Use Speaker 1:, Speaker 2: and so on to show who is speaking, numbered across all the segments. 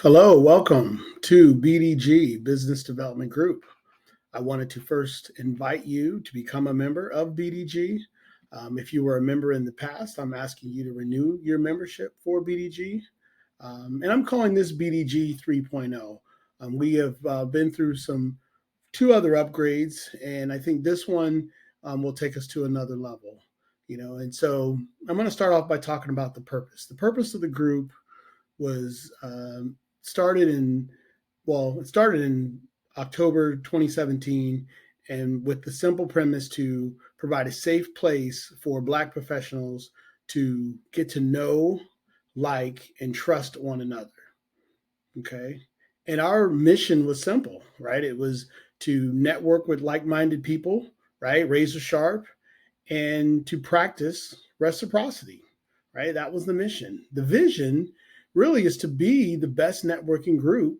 Speaker 1: Hello, welcome to BDG Business Development Group. I wanted to first invite you to become a member of BDG. If you were a member in the past, I'm asking you to renew your membership for BDG. And I'm calling this BDG 3.0. We have been through two other upgrades, and I think this one will take us to another level. And so I'm going to start off by talking about the purpose. The purpose of the group was started in it started in October 2017, and with the simple premise to provide a safe place for Black professionals to get to know, like, and trust one another. Okay. And our mission was simple, right? It was to network with like minded people, right? Razor sharp, and to practice reciprocity, right? That was the mission. The vision really is to be the best networking group,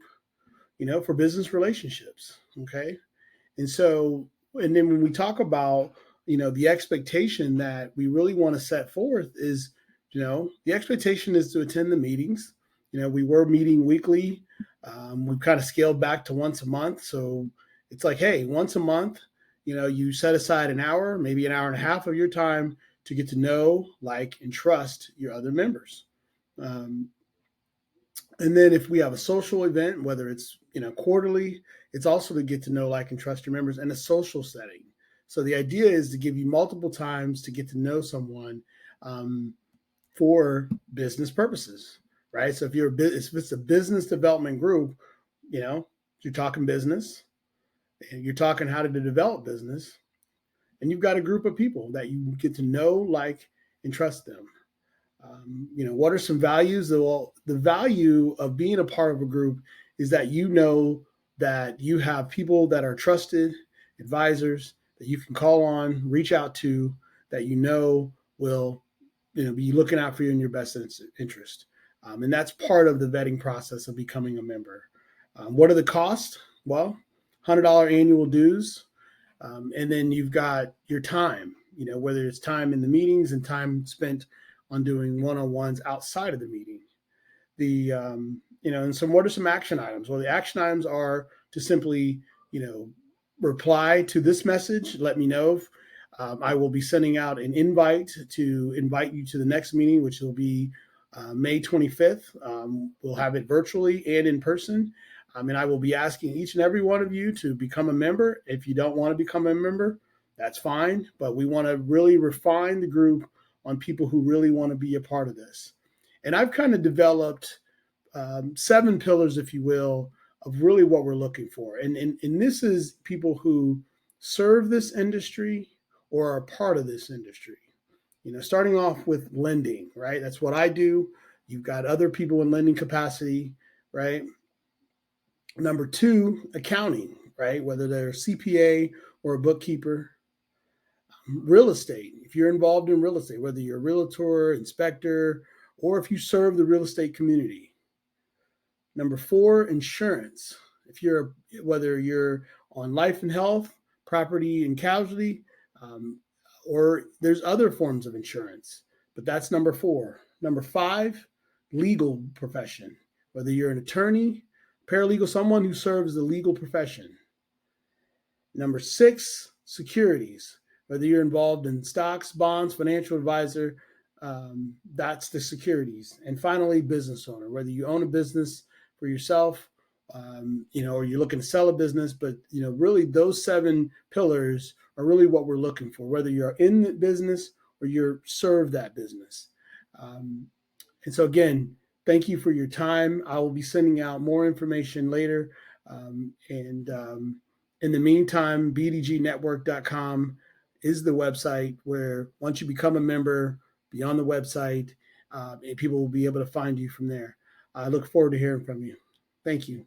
Speaker 1: for business relationships. Okay. And so, and then when we talk about, the expectation that we really want to set forth is, the expectation is to attend the meetings. We were meeting weekly. We've kind of scaled back to once a month. So it's like, hey, once a month, you set aside an hour, maybe an hour and a half of your time to get to know, like, and trust your other members. Um, and then if we have a social event, whether it's quarterly, it's also to get to know, like, and trust your members in a social setting. So the idea is to give you multiple times to get to know someone for business purposes, right? So if it's a business development group, you're talking business, and you're talking how to develop business, and you've got a group of people that you get to know, like, and trust them. What are some values? Well, the value of being a part of a group is that that you have people that are trusted advisors that you can call on, reach out to, that will be looking out for you in your best interest. And that's part of the vetting process of becoming a member. What are the costs? Well, $100 annual dues. And then you've got your time, whether it's time in the meetings and time spent on doing one-on-ones outside of the meeting. And what are some action items? Well, the action items are to simply, reply to this message. Let me know. I will be sending out an invite to invite you to the next meeting, which will be May 25th. We'll have it virtually and in person. And I will be asking each and every one of you to become a member. If you don't want to become a member, that's fine. But we want to really refine the group on people who really want to be a part of this. And I've kind of developed 7 pillars, if you will, of really what we're looking for. And this is people who serve this industry or are part of this industry. Starting off with lending, right? That's what I do. You've got other people in lending capacity, right? Number 2, accounting, right? Whether they're a CPA or a bookkeeper. Real estate, if you're involved in real estate, whether you're a realtor, inspector, or if you serve the real estate community. Number 4, insurance. Whether you're on life and health, property and casualty, or there's other forms of insurance, but that's number 4. Number 5, legal profession. Whether you're an attorney, paralegal, someone who serves the legal profession. Number 6, securities. Whether you're involved in stocks, bonds, financial advisor, that's the securities. And finally, business owner. Whether you own a business for yourself, or you're looking to sell a business, but really those 7 pillars are really what we're looking for. Whether you're in the business or you're serve that business. And so again, thank you for your time. I will be sending out more information later. In the meantime, bdgnetwork.com is the website where once you become a member, be on the website, and people will be able to find you from there. I look forward to hearing from you. Thank you.